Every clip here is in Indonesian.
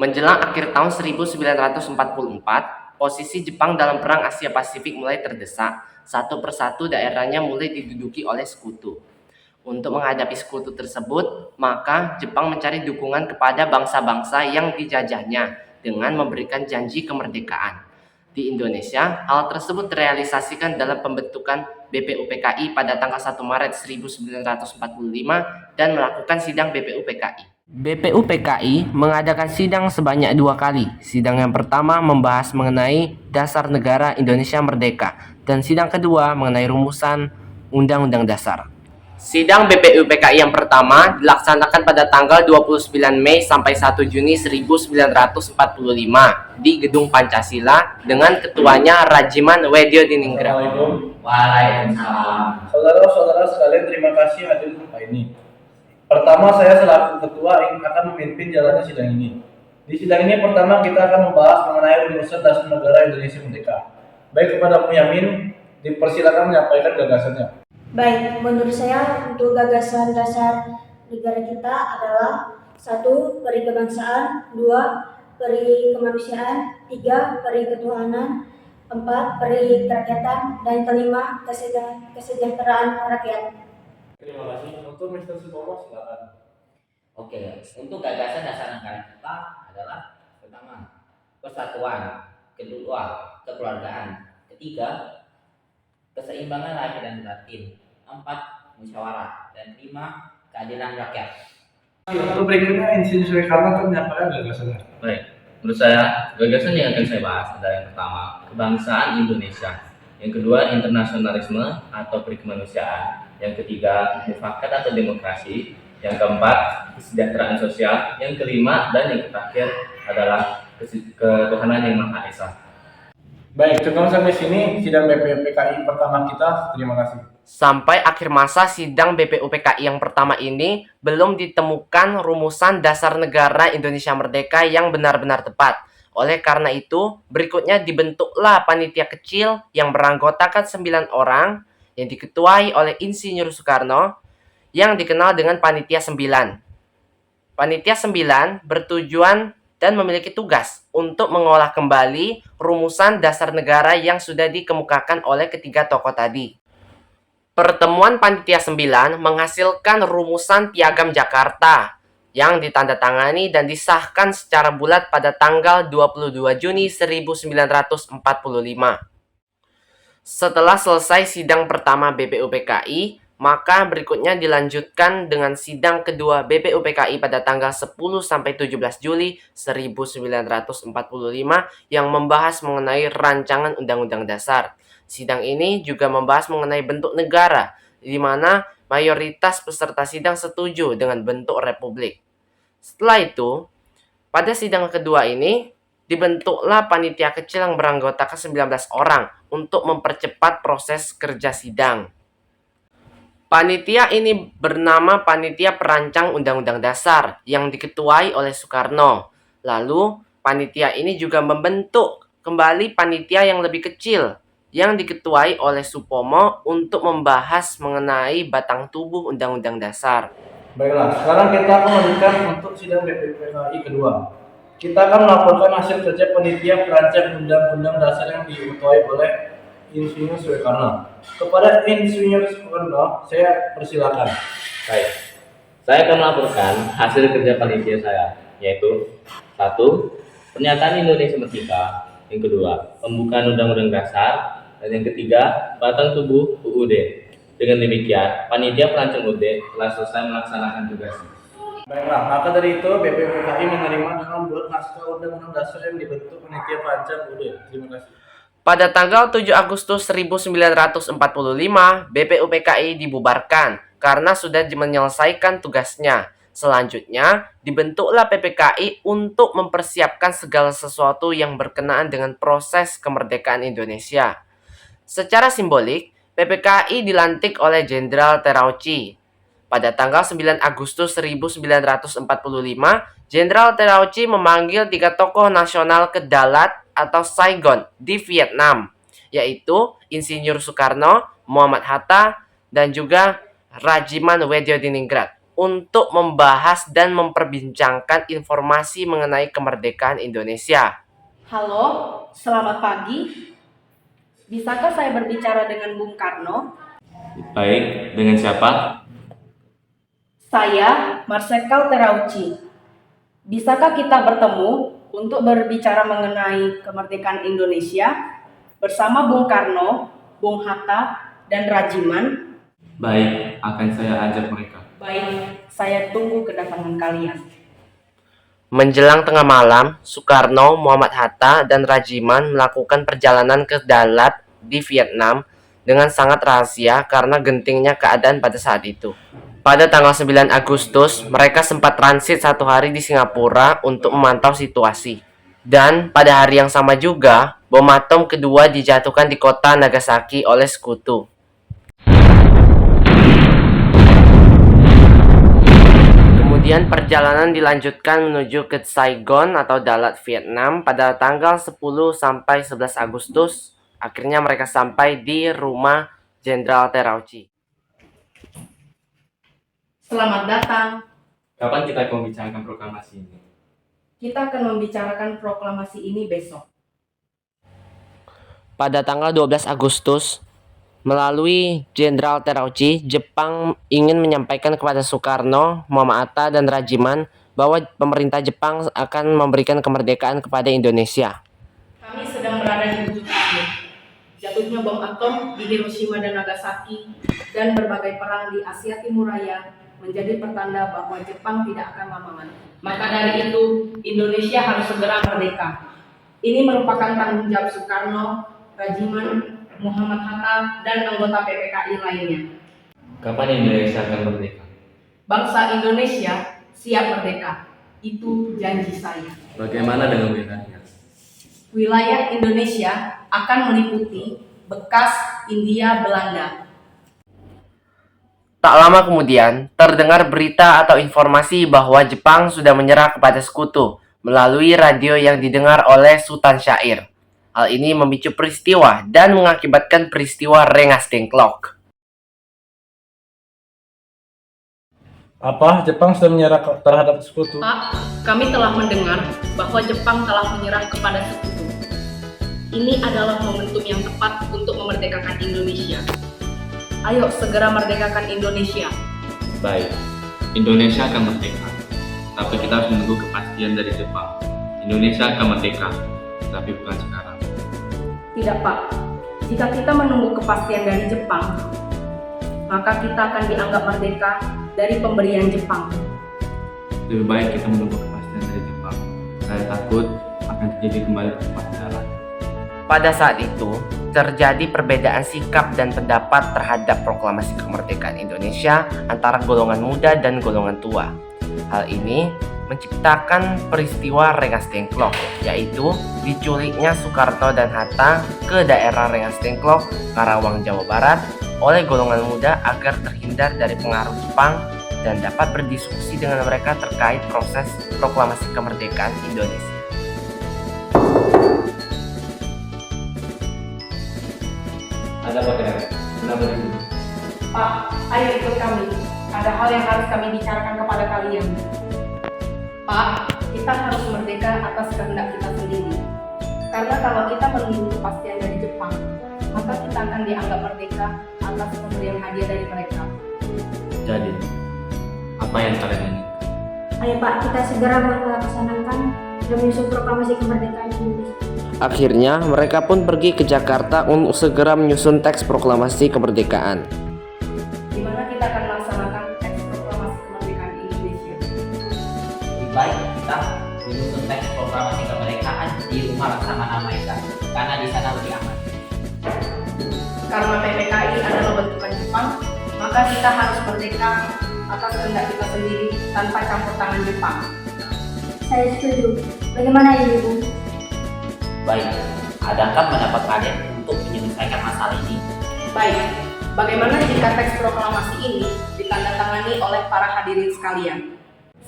Menjelang akhir tahun 1944, posisi Jepang dalam Perang Asia Pasifik mulai terdesak. Satu persatu daerahnya mulai diduduki oleh sekutu. Untuk menghadapi sekutu tersebut, maka Jepang mencari dukungan kepada bangsa-bangsa yang dijajahnya dengan memberikan janji kemerdekaan. Di Indonesia, hal tersebut terrealisasikan dalam pembentukan BPUPKI pada tanggal 1 Maret 1945 dan melakukan sidang BPUPKI. BPUPKI mengadakan sidang sebanyak 2 kali. Sidang yang pertama membahas mengenai dasar negara Indonesia Merdeka dan sidang kedua mengenai rumusan Undang-Undang Dasar. Sidang BPUPKI yang pertama dilaksanakan pada tanggal 29 Mei sampai 1 Juni 1945 di Gedung Pancasila dengan ketuanya Rajiman Wedyo Diningrat. Waalaikumsalam. Saudara-saudara sekalian, terima kasih hadir di tempat ini. Pertama, saya selaku ketua akan memimpin jalannya sidang ini. Di sidang ini pertama kita akan membahas mengenai rumusan dasar negara Indonesia Merdeka. Baik, kepada Muyamin dipersilakan menyampaikan gagasannya. Baik, menurut saya untuk gagasan dasar negara kita adalah 1. Peri kebangsaan, 2. Peri kemanusiaan, 3. Peri ketuhanan, 4. Peri kerakyatan, dan 5. Kesejahteraan rakyat. Terima kasih. Untuk Mr. Subomo, silakan. Oke, untuk gagasan dasar negara kita adalah pertama, persatuan, kedua, kekeluargaan, ketiga, keseimbangan lahir dan batin, 4. musyawarah, dan 5. keadilan rakyat. Untuk berikutnya, Insinyur Soekarno akan menyampaikan gagasannya. Baik, menurut saya gagasan yang akan saya bahas adalah yang pertama, kebangsaan Indonesia. Yang kedua, internasionalisme atau perikemanusiaan. Yang ketiga, mufakat atau demokrasi. Yang keempat, kesejahteraan sosial. Yang kelima dan yang terakhir adalah ketuhanan yang Maha Esa. Baik, cukup sampai sini sidang BPUPKI pertama kita. Terima kasih. Sampai akhir masa sidang BPUPKI yang pertama ini belum ditemukan rumusan dasar negara Indonesia Merdeka yang benar-benar tepat. Oleh karena itu, berikutnya dibentuklah panitia kecil yang beranggotakan 9 orang yang diketuai oleh Insinyur Soekarno yang dikenal dengan Panitia 9. Panitia 9 bertujuan dan memiliki tugas untuk mengolah kembali rumusan dasar negara yang sudah dikemukakan oleh ketiga tokoh tadi. Pertemuan Panitia 9 menghasilkan rumusan Piagam Jakarta yang ditandatangani dan disahkan secara bulat pada tanggal 22 Juni 1945. Setelah selesai sidang pertama BPUPKI, maka berikutnya dilanjutkan dengan sidang kedua BPUPKI pada tanggal 10-17 Juli 1945 yang membahas mengenai rancangan Undang-Undang Dasar. Sidang ini juga membahas mengenai bentuk negara, di mana mayoritas peserta sidang setuju dengan bentuk republik. Setelah itu, pada sidang kedua ini, dibentuklah panitia kecil yang beranggotakan 19 orang untuk mempercepat proses kerja sidang. Panitia ini bernama Panitia Perancang Undang-Undang Dasar yang diketuai oleh Soekarno. Lalu, panitia ini juga membentuk kembali panitia yang lebih kecil yang diketuai oleh Supomo untuk membahas mengenai batang tubuh Undang-Undang Dasar. Baiklah, sekarang kita akan melanjutkan untuk sidang BPUPKI kedua. Kita akan melaporkan hasil kerja panitia perancang Undang-Undang Dasar yang diketuai oleh Insinyur Soekarno. Kepada Insinyur Soekarno, saya persilakan. Baik, saya akan melaporkan hasil kerja panitia saya, yaitu 1. Pernyataan Indonesia Merdeka. Yang kedua, pembukaan Undang-Undang Dasar. Dan yang ketiga, batang tubuh UUD. Dengan demikian, panitia perancang UUD telah selesai melaksanakan tugasnya. Baiklah, maka dari itu BPUPKI menerima dengan membuat naskah Undang-Undang Dasar yang dibentuk panitia perancang UUD. Terima kasih. Pada tanggal 7 Agustus 1945, BPUPKI dibubarkan karena sudah menyelesaikan tugasnya. Selanjutnya, dibentuklah PPKI untuk mempersiapkan segala sesuatu yang berkenaan dengan proses kemerdekaan Indonesia. Secara simbolik, PPKI dilantik oleh Jenderal Terauchi. Pada tanggal 9 Agustus 1945, Jenderal Terauchi memanggil 3 tokoh nasional ke Dalat atau Saigon di Vietnam, yaitu Insinyur Soekarno, Muhammad Hatta, dan juga Rajiman Wedyo Diningrat. untuk membahas dan memperbincangkan informasi mengenai kemerdekaan Indonesia. Halo, selamat pagi. Bisakah saya berbicara dengan Bung Karno? Baik, dengan siapa? Saya Marsekal Terauchi. Bisakah kita bertemu untuk berbicara mengenai kemerdekaan Indonesia bersama Bung Karno, Bung Hatta, dan Rajiman? Baik, akan saya ajak mereka. Baik, saya tunggu kedatangan kalian. Menjelang tengah malam, Soekarno, Muhammad Hatta, dan Rajiman melakukan perjalanan ke Dalat di Vietnam dengan sangat rahasia karena gentingnya keadaan pada saat itu. Pada tanggal 9 Agustus, mereka sempat transit 1 hari di Singapura untuk memantau situasi. Dan pada hari yang sama juga, bom atom kedua dijatuhkan di kota Nagasaki oleh sekutu. Kemudian perjalanan dilanjutkan menuju ke Saigon atau Dalat, Vietnam pada tanggal 10 sampai 11 Agustus. Akhirnya mereka sampai di rumah Jenderal Terauchi. Selamat datang. Kapan kita akan membicarakan proklamasi ini? Kita akan membicarakan proklamasi ini besok. Pada tanggal 12 Agustus, melalui Jenderal Terauchi, Jepang ingin menyampaikan kepada Soekarno, Muhammad Hatta, dan Rajiman bahwa pemerintah Jepang akan memberikan kemerdekaan kepada Indonesia. Kami sedang berada di ujung akhir. Jatuhnya bom atom di Hiroshima dan Nagasaki dan berbagai perang di Asia Timur Raya menjadi pertanda bahwa Jepang tidak akan lama lagi. Maka dari itu, Indonesia harus segera merdeka. Ini merupakan tanggung jawab Soekarno, Rajiman, Muhammad Hatta, dan anggota PPKI lainnya. Kapan Indonesia akan merdeka? Bangsa Indonesia siap merdeka. Itu janji saya. Bagaimana dengan wilayahnya? Wilayah Indonesia akan meliputi bekas Hindia Belanda. Tak lama kemudian, terdengar berita atau informasi bahwa Jepang sudah menyerah kepada sekutu melalui radio yang didengar oleh Sultan Syair. Hal ini memicu peristiwa dan mengakibatkan peristiwa Rengas Dengklok. Apa Jepang sudah menyerah terhadap sekutu? Pak, kami telah mendengar bahwa Jepang telah menyerah kepada sekutu. Ini adalah momentum yang tepat untuk memerdekakan Indonesia. Ayo segera merdekakan Indonesia. Baik, Indonesia akan merdeka. Tapi kita harus menunggu kepastian dari Jepang. Indonesia akan merdeka, tapi bukan sekarang. Tidak, Pak. Jika kita menunggu kepastian dari Jepang, maka kita akan dianggap merdeka dari pemberian Jepang. Lebih baik kita menunggu kepastian dari Jepang. Saya takut akan terjadi kembali pertempuran. Pada saat itu, terjadi perbedaan sikap dan pendapat terhadap proklamasi kemerdekaan Indonesia antara golongan muda dan golongan tua. Hal ini menciptakan peristiwa Rengas Dengklok, yaitu diculiknya Soekarno dan Hatta ke daerah Rengas Dengklok, Karawang, Jawa Barat oleh golongan muda agar terhindar dari pengaruh Jepang dan dapat berdiskusi dengan mereka terkait proses proklamasi kemerdekaan Indonesia. Ada apa kira? Kenapa begini? Pak, ayo ikut kami. Ada hal yang harus kami bicarakan kepada kalian. Pak, kita harus merdeka atas kehendak kita sendiri. Karena kalau kita menunggu kepastian dari Jepang, maka kita akan dianggap merdeka atas pemberian hadiah dari mereka. Jadi, apa yang kalian inginkan? Ayo Pak, kita segera melaksanakan dan menyusun proklamasi kemerdekaan Indonesia. Akhirnya, mereka pun pergi ke Jakarta untuk segera menyusun teks proklamasi kemerdekaan. Di mana kita akan melaksanakan teks proklamasi kemerdekaan Indonesia. Lebih baik kita menyusun teks proklamasi kemerdekaan di rumah Laksamana Maeda, karena di sana lebih aman. Karena PPKI adalah bentukan Jepang, maka kita harus merdeka atas kehendak kita sendiri tanpa campur tangan Jepang. Saya setuju. Bagaimana ini, Bu? Baik, adakah pendapat kalian untuk menyelesaikan masalah ini? Baik, bagaimana jika teks proklamasi ini ditandatangani oleh para hadirin sekalian?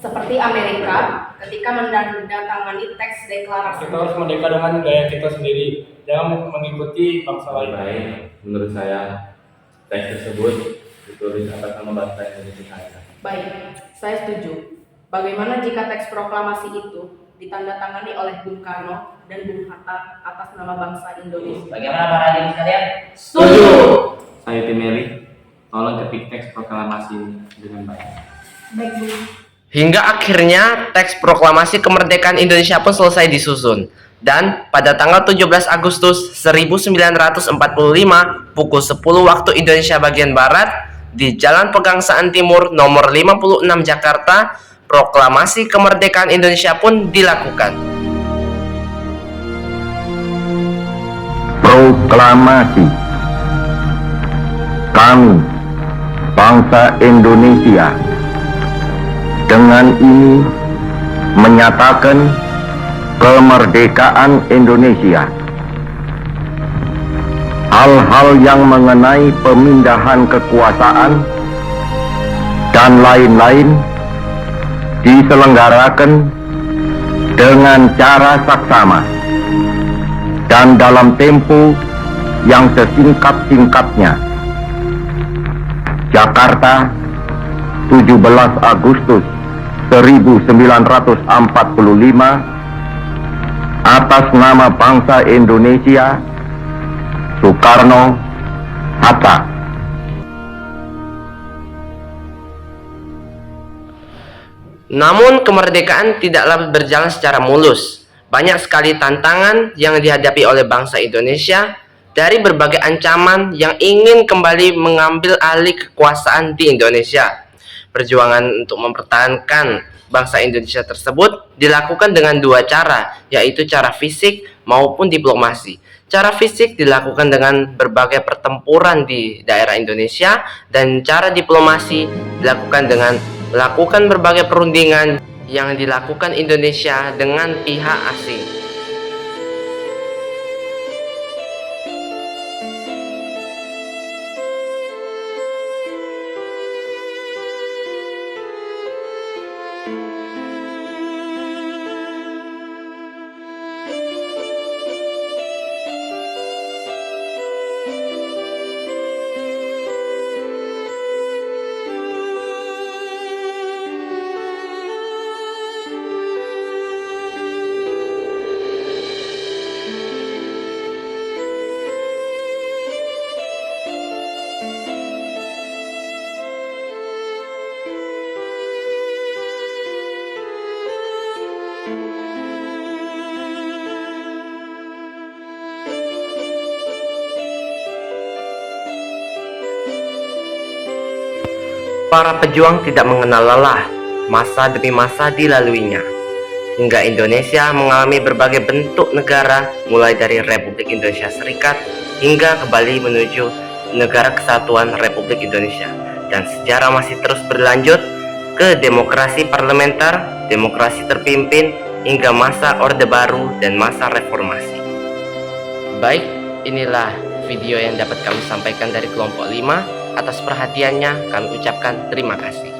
Seperti Amerika ketika menandatangani teks deklarasi. Kita harus merdeka dengan gaya kita sendiri, jangan mengikuti bangsa lain. Baik, menurut saya teks tersebut ditulis atas nama bangsa Indonesia saya. Baik, saya setuju. Bagaimana jika teks proklamasi itu ditandatangani oleh Bung Karno dan Bung Hatta atas nama bangsa Indonesia? Bagaimana para hadirin sekalian? Setuju. Saya Timeli, tolong ketik teks proklamasi dengan baik. Baik, Bu. Hingga akhirnya teks proklamasi kemerdekaan Indonesia pun selesai disusun. Dan pada tanggal 17 Agustus 1945 pukul 10 waktu Indonesia bagian Barat di Jalan Pegangsaan Timur nomor 56 Jakarta, proklamasi kemerdekaan Indonesia pun dilakukan. Proklamasi. Kami, bangsa Indonesia, dengan ini menyatakan kemerdekaan Indonesia. Hal-hal yang mengenai pemindahan kekuasaan dan lain-lain diselenggarakan dengan cara saksama dan dalam tempo yang sesingkat-singkatnya. Jakarta, 17 Agustus 1945, atas nama bangsa Indonesia, Soekarno Hatta. Namun kemerdekaan tidaklah berjalan secara mulus. Banyak sekali tantangan yang dihadapi oleh bangsa Indonesia dari berbagai ancaman yang ingin kembali mengambil alih kekuasaan di Indonesia. Perjuangan untuk mempertahankan bangsa Indonesia tersebut dilakukan dengan dua cara, yaitu cara fisik maupun diplomasi. Cara fisik dilakukan dengan berbagai pertempuran di daerah Indonesia, dan cara diplomasi dilakukan dengan melakukan berbagai perundingan yang dilakukan Indonesia dengan pihak asing. Para pejuang tidak mengenal lelah, masa demi masa dilaluinya, hingga Indonesia mengalami berbagai bentuk negara, mulai dari Republik Indonesia Serikat hingga kembali menuju Negara Kesatuan Republik Indonesia, dan sejarah masih terus berlanjut ke demokrasi parlementer, demokrasi terpimpin, hingga masa Orde Baru dan masa reformasi. Baik, inilah video yang dapat kami sampaikan dari kelompok 5. Atas perhatiannya kami ucapkan terima kasih.